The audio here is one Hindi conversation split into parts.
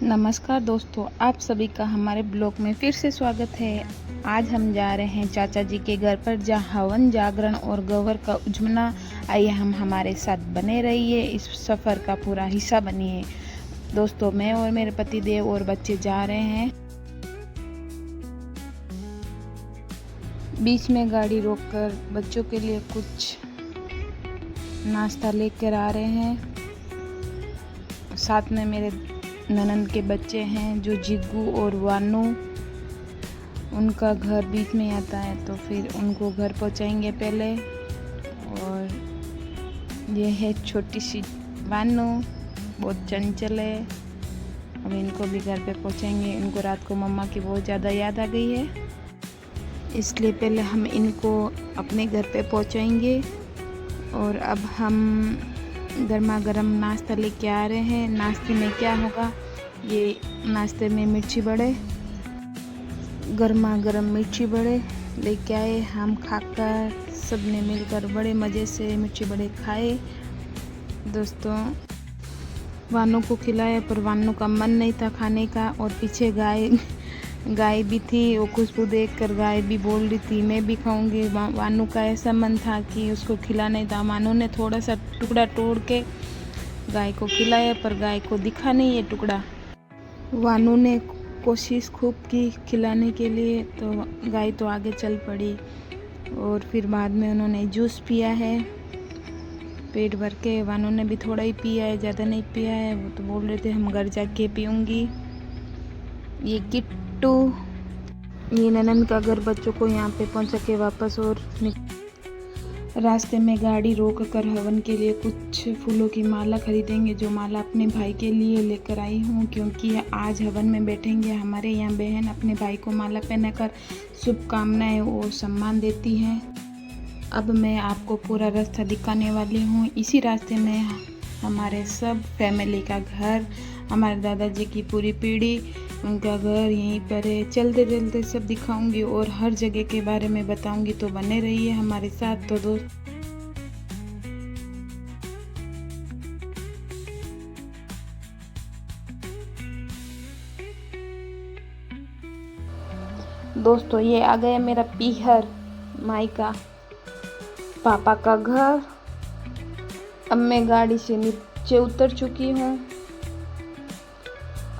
नमस्कार दोस्तों, आप सभी का हमारे ब्लॉग में फिर से स्वागत है। आज हम जा रहे हैं चाचा जी के घर पर, जहाँ हवन, जागरण और गौर का उजमना। आइए हम हमारे साथ बने रहिए, इस सफ़र का पूरा हिस्सा बनिए। दोस्तों, मैं और मेरे पति देव और बच्चे जा रहे हैं। बीच में गाड़ी रोककर बच्चों के लिए कुछ नाश्ता लेकर आ रहे हैं। साथ में मेरे ननंद के बच्चे हैं जो जिग्गू और वानू, उनका घर बीच में आता है, तो फिर उनको घर पहुंचाएंगे पहले। और ये है छोटी सी वानू, बहुत चंचल है। अब इनको भी घर पे पहुंचाएंगे। इनको रात को मम्मा की बहुत ज़्यादा याद आ गई है, इसलिए पहले हम इनको अपने घर पे पहुंचाएंगे। और अब हम गर्मा गर्म नाश्ता लेके आ रहे हैं। नाश्ते में क्या होगा, ये नाश्ते में मिर्ची बड़े, गर्मा गर्म मिर्ची बड़े लेके आए। हम खाकर सब ने मिलकर बड़े मज़े से मिर्ची बड़े खाए। दोस्तों, वानों को खिलाया, पर वानों का मन नहीं था खाने का। और पीछे गाय भी थी, वो खुशबू देखकर गाय भी बोल रही थी मैं भी खाऊंगी। वानू का ऐसा मन था कि उसको खिलाना ही था। वानू ने थोड़ा सा टुकड़ा तोड़ के गाय को खिलाया, पर गाय को दिखा नहीं ये टुकड़ा। वानू ने कोशिश खूब की खिलाने के लिए, तो गाय तो आगे चल पड़ी। और फिर बाद में उन्होंने जूस पिया है पेट भर के। वानू ने भी थोड़ा ही पिया है, ज़्यादा नहीं पिया है। वो तो बोल रहे थे हम घर जाके पीऊँगी। ये किट्टू, ये ननंद का घर बच्चों को यहाँ पे पहुँचा के वापस। और रास्ते में गाड़ी रोक कर हवन के लिए कुछ फूलों की माला खरीदेंगे, जो माला अपने भाई के लिए लेकर आई हूँ, क्योंकि आज हवन में बैठेंगे। हमारे यहाँ बहन अपने भाई को माला पहनाकर शुभकामनाएं और सम्मान देती हैं। अब मैं आपको पूरा रास्ता दिखाने वाली हूँ। इसी रास्ते में हमारे सब फैमिली का घर, हमारे दादाजी की पूरी पीढ़ी, उनका घर यहीं पर है। चलते चलते सब दिखाऊंगी और हर जगह के बारे में बताऊंगी, तो बने रहिए हमारे साथ। तो दोस्तों, ये आ गया मेरा पीहर, मायका, पापा का घर। अब मैं गाड़ी से नीचे उतर चुकी हूँ।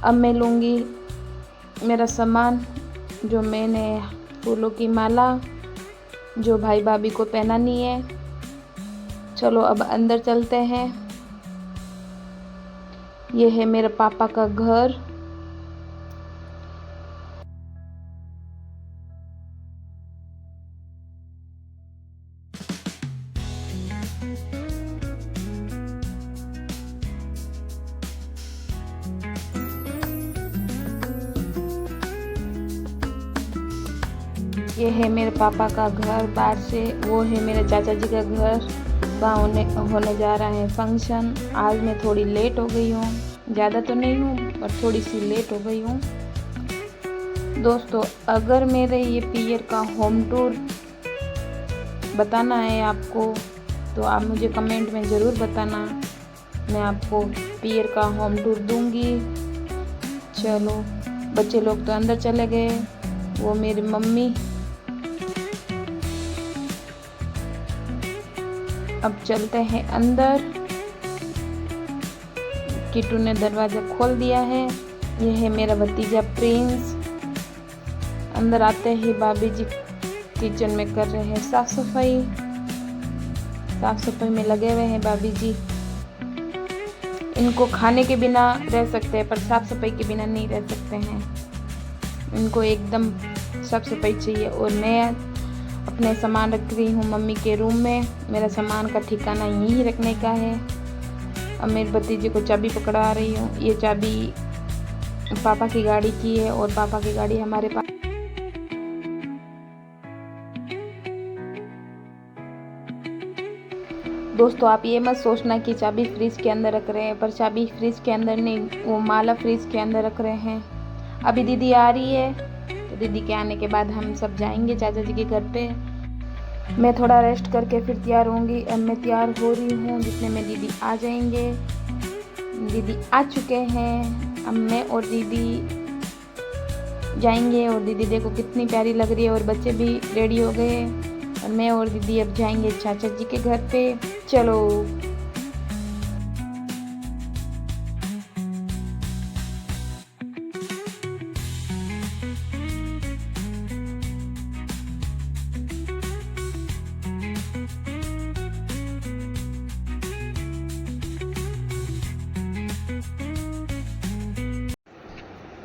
अब मैं लूँगी मेरा सामान, जो मैंने फूलों की माला जो भाई भाभी को पहनानी है। चलो अब अंदर चलते हैं। ये है मेरे पापा का घर। ये है मेरे पापा का घर बाहर से। वो है मेरे चाचा जी का घर, वहाँ होने जा रहा है फंक्शन। आज मैं थोड़ी लेट हो गई हूँ, ज़्यादा तो नहीं हूँ पर थोड़ी सी लेट हो गई हूँ। दोस्तों, अगर मेरे ये पियर का होम टूर बताना है आपको, तो आप मुझे कमेंट में ज़रूर बताना। मैं आपको पियर का होम टूर दूँगी। चलो, बच्चे लोग तो अंदर चले गए। वो मेरी मम्मी। अब चलते हैं अंदर। किट्टू ने दरवाज़ा खोल दिया है। यह है मेरा भतीजा प्रिंस। अंदर आते ही भाभी जी किचन में कर रहे हैं साफ सफाई। साफ सफाई में लगे हुए हैं भाभी जी। इनको खाने के बिना रह सकते हैं, पर साफ सफाई के बिना नहीं रह सकते हैं। इनको एकदम साफ सफाई चाहिए। और मैं अपने सामान रख रही हूँ मम्मी के रूम में। मेरा सामान का ठिकाना यहीं रखने का है। अब मेरे भतीजे को चाबी पकड़ा रही हूँ। ये चाबी पापा की गाड़ी की है, और पापा की गाड़ी हमारे पास। दोस्तों, आप ये मत सोचना कि चाबी फ्रिज के अंदर रख रहे हैं, पर चाबी फ्रिज के अंदर नहीं, वो माला फ्रिज के अंदर रख रहे हैं। अभी दीदी आ रही है, तो दीदी के आने के बाद हम सब जाएंगे चाचा जी के घर पे। मैं थोड़ा रेस्ट करके फिर तैयार होंगी। अब मैं तैयार हो रही हूँ, जितने में दीदी आ जाएंगे। दीदी आ चुके हैं। अब मैं और दीदी जाएंगे और दीदी देखो कितनी प्यारी लग रही है और बच्चे भी रेडी हो गए और मैं और दीदी अब जाएंगे चाचा जी के घर पे। चलो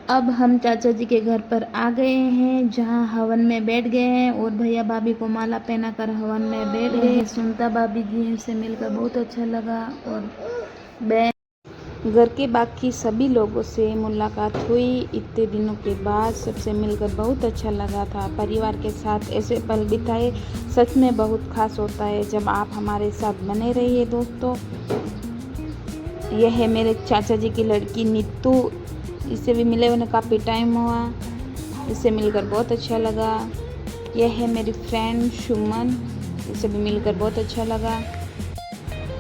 अब हम चाचा जी के घर पर आ गए हैं जहां हवन में बैठ गए हैं और भैया भाभी को माला पहनाकर हवन में बैठ गए हैं। सुनता भाभी जी से मिलकर बहुत अच्छा लगा और घर के बाकी सभी लोगों से मुलाकात हुई इतने दिनों के बाद, सबसे मिलकर बहुत अच्छा लगा था। परिवार के साथ ऐसे पल बिताए सच में बहुत खास होता है जब आप हमारे साथ बने रहिए दोस्तों। यह है मेरे चाचा जी की लड़की नीतू, इससे भी मिले उन्हें काफ़ी टाइम हुआ, इससे मिलकर बहुत अच्छा लगा। यह है मेरी फ्रेंड सुमन, इससे भी मिलकर बहुत अच्छा लगा।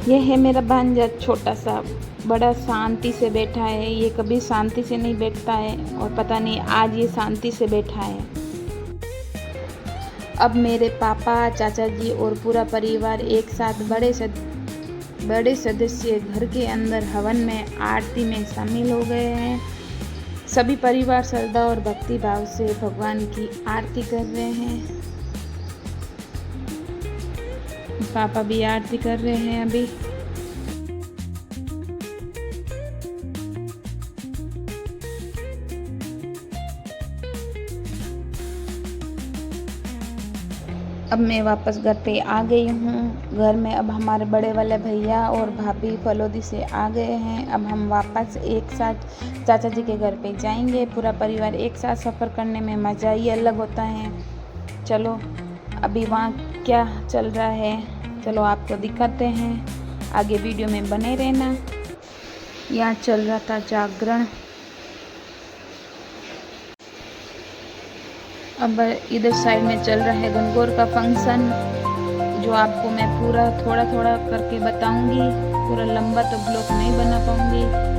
यह है मेरा भांजा छोटा सा, बड़ा शांति से बैठा है, ये कभी शांति से नहीं बैठता है और पता नहीं आज ये शांति से बैठा है। अब मेरे पापा, चाचा जी और पूरा परिवार एक साथ बड़े सदस्य घर के अंदर हवन में आरती में शामिल हो गए हैं। सभी परिवार श्रद्धा और भक्ति भाव से भगवान की आरती कर रहे हैं। पापा भी आरती कर रहे हैं अभी। अब मैं वापस घर पे आ गई हूँ। घर में अब हमारे बड़े वाले भैया और भाभी फलोदी से आ गए हैं। अब हम वापस एक साथ चाचा जी के घर पे जाएंगे। पूरा परिवार एक साथ सफ़र करने में मज़ा ही अलग होता है। चलो अभी वहाँ क्या चल रहा है, चलो आपको दिखाते हैं, आगे वीडियो में बने रहना। यहाँ चल रहा था जागरण। अब इधर साइड में चल रहा है गणगौर का फंक्शन, जो आपको मैं पूरा थोड़ा थोड़ा करके बताऊंगी। पूरा लंबा तो ब्लॉग नहीं बना पाऊंगी।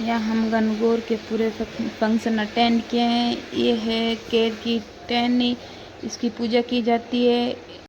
यहाँ हम गणगौर के पूरे फंक्शन अटेंड किए हैं। ये है केर की टहनी, इसकी पूजा की जाती है।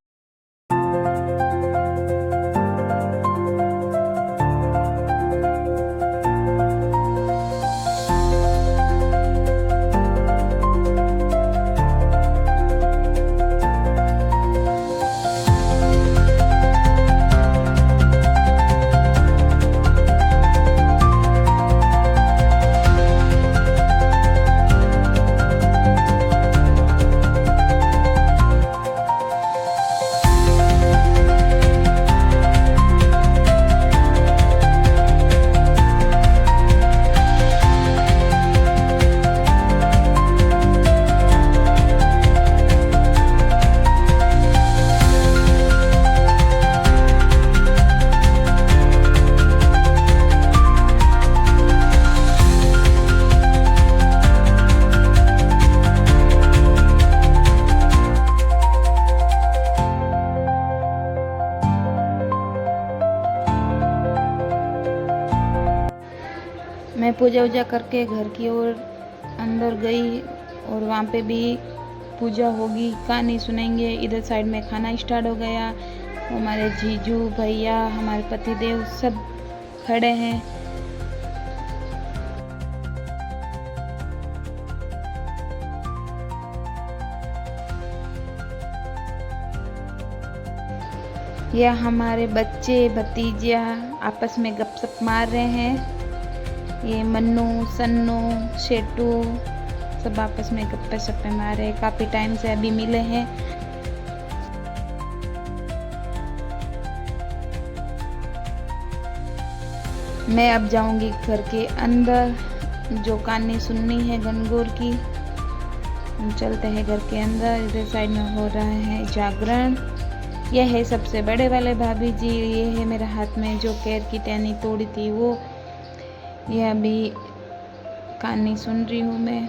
मैं पूजा वूजा करके घर की ओर अंदर गई और वहाँ पे भी पूजा होगी, कहानी सुनेंगे। इधर साइड में खाना स्टार्ट हो गया। हमारे जीजू भैया, हमारे पतिदेव सब खड़े हैं। यह हमारे बच्चे भतीजिया आपस में गपशप मार रहे हैं। ये मन्नू, सन्नू, शेटू सब आपस में गप्पे सप्पे मार रहे हैं। काफ़ी टाइम से अभी मिले हैं। मैं अब जाऊंगी घर के अंदर, जो कहानी सुननी है गणगौर की। हम चलते हैं घर के अंदर। इधर साइड में हो रहा है जागरण। यह है सबसे बड़े वाले भाभी जी। ये है मेरे हाथ में जो कैर की टहनी तोड़ी थी वो। यह अभी कहानी सुन रही हूँ मैं।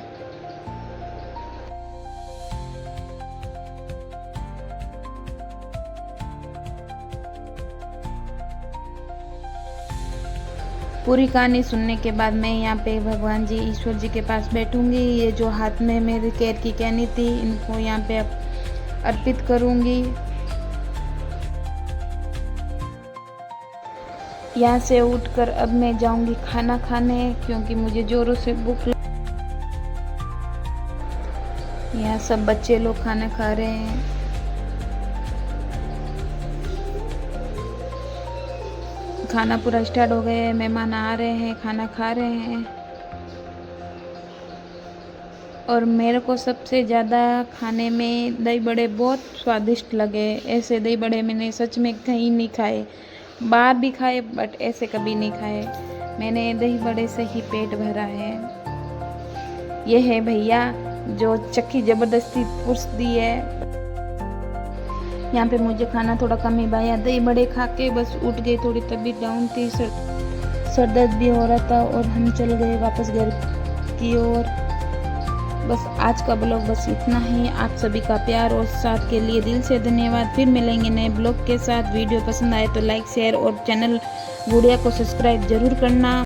पूरी कहानी सुनने के बाद मैं यहाँ पे भगवान जी, ईश्वर जी के पास बैठूंगी। ये जो हाथ में मेरे कैर की टहनी थी, इनको यहाँ पे अर्पित करूंगी। यहाँ से उठकर अब मैं जाऊंगी खाना खाने, क्योंकि मुझे जोरों से भूख लगी। यहाँ सब बच्चे लोग खाना खा रहे हैं। खाना पूरा स्टार्ट हो गया है। मेहमान आ रहे हैं, खाना खा रहे हैं। और मेरे को सबसे ज़्यादा खाने में दही बड़े बहुत स्वादिष्ट लगे। ऐसे दही बड़े मैंने सच में कहीं नहीं खाए। बाहर भी खाए बट ऐसे कभी नहीं खाए। मैंने दही बड़े से ही पेट भरा है। ये है भैया जो चक्की ज़बरदस्ती पुश दी है। यहाँ पे मुझे खाना थोड़ा कम ही भाया। दही बड़े खा के बस उठ गई, थोड़ी तबीयत डाउन थी, सर दर्द भी हो रहा था और हम चल गए वापस घर की ओर। बस आज का ब्लॉग बस इतना ही। आप सभी का प्यार और साथ के लिए दिल से धन्यवाद। फिर मिलेंगे नए ब्लॉग के साथ। वीडियो पसंद आए तो लाइक, शेयर और चैनल गुड़िया को सब्सक्राइब जरूर करना।